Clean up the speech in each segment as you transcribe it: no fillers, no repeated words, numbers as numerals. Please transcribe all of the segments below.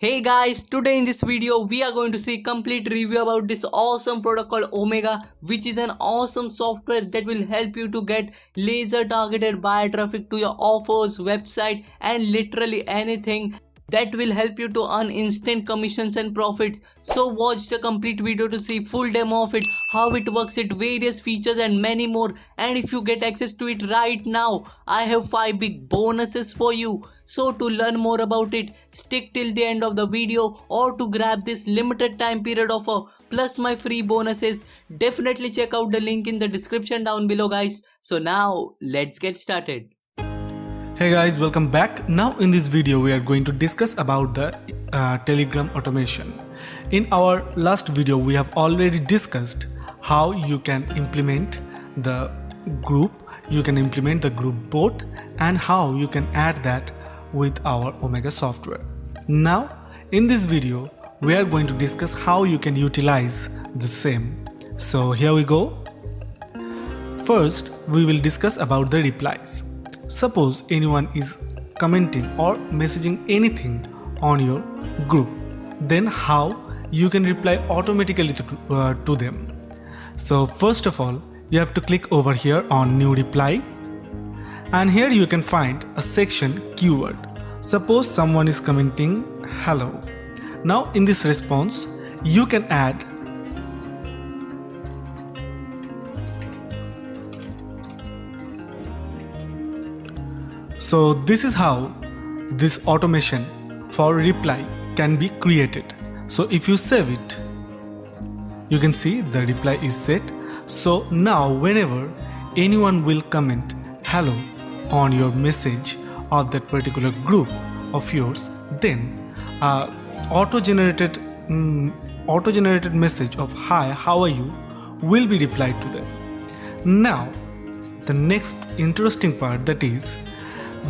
Hey guys, today in this video we are going to see complete review about this awesome product called Omega, which is an awesome software that will help you to get laser targeted buyer traffic to your offers, website and literally anything that will help you to earn instant commissions and profits. So watch the complete video to see full demo of it, how it works, its various features and many more. And if you get access to it right now, I have 5 big bonuses for you. So to learn more about it, stick till the end of the video, or to grab this limited time period offer plus my free bonuses, definitely check out the link in the description down below guys. So now let's get started. Hey guys, welcome back. Now in this video we are going to discuss about the Telegram automation. In our last video we have already discussed how you can implement the group, bot, and how you can add that with our Omega software. Now in this video we are going to discuss how you can utilize the same. So here we go. First we will discuss about the replies. Suppose anyone is commenting or messaging anything on your group, then how you can reply automatically to them. So first of all, you have to click over here on new reply, and here you can find a section keyword. Suppose someone is commenting hello. Now in this response you can add So this is how this automation for reply can be created. So if you save it, you can see the reply is set. So now whenever anyone will comment hello on your message of that particular group of yours, then auto-generated message of hi, how are you will be replied to them. Now the next interesting part, that is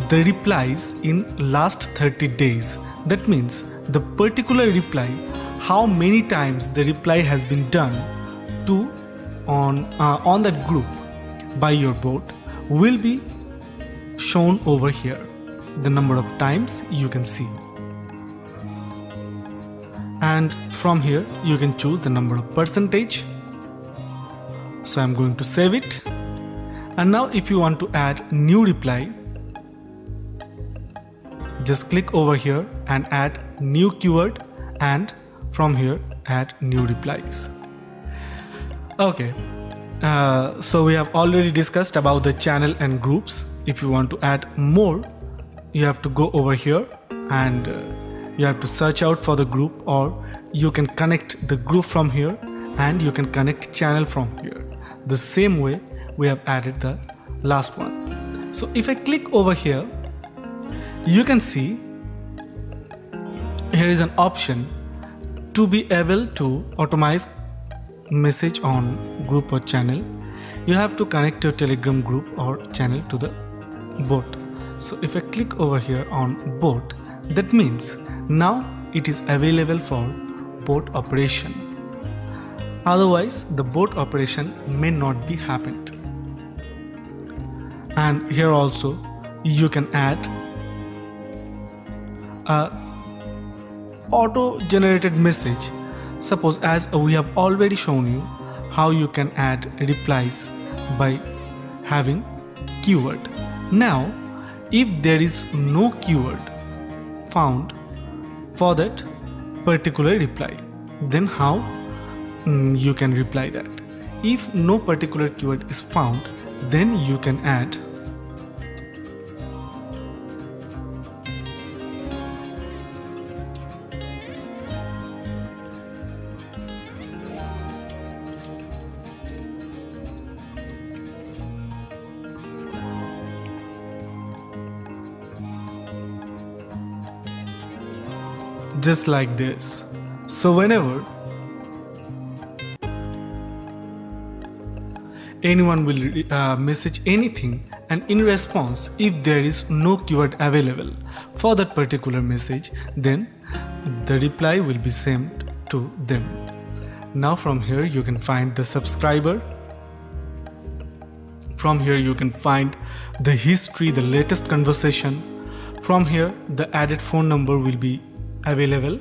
the replies in last 30 days. That means the particular reply, how many times the reply has been done to on that group by your bot will be shown over here. The number of times you can see, and from here you can choose the number of percentage. So I'm going to save it. And now if you want to add new reply, just click over here and add new keyword, and from here add new replies. Okay, so we have already discussed about the channel and groups. If you want to add more, you have to go over here and you have to search out for the group, or you can connect the group from here and you can connect channel from here. The same way we have added the last one. So if I click over here, you can see here is an option to be able to automate message on group or channel. You have to connect your Telegram group or channel to the bot. So if I click over here on bot, that means now it is available for bot operation. Otherwise the bot operation may not be happened. And here also you can add auto-generated message. Suppose, as we have already shown you how you can add replies by having keyword. Now if there is no keyword found for that particular reply, then how you can reply that? If no particular keyword is found, then you can add just like this. So whenever anyone will message anything, and in response if there is no keyword available for that particular message, then the reply will be sent to them. Now from here you can find the subscriber. From here you can find the history, the latest conversation. From here the added phone number will be available,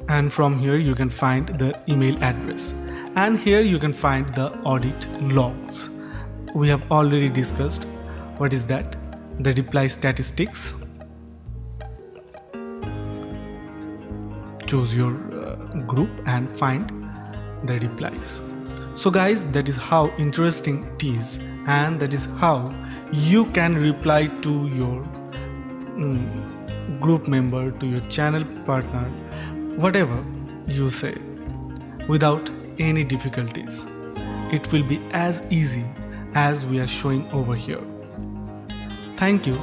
and from here you can find the email address, and here you can find the audit logs. We have already discussed what is that, the reply statistics. Choose your group and find the replies. So guys, that is how interesting it is, and that is how you can reply to your group member, to your channel partner, whatever you say, without any difficulties. It will be as easy as we are showing over here. Thank you.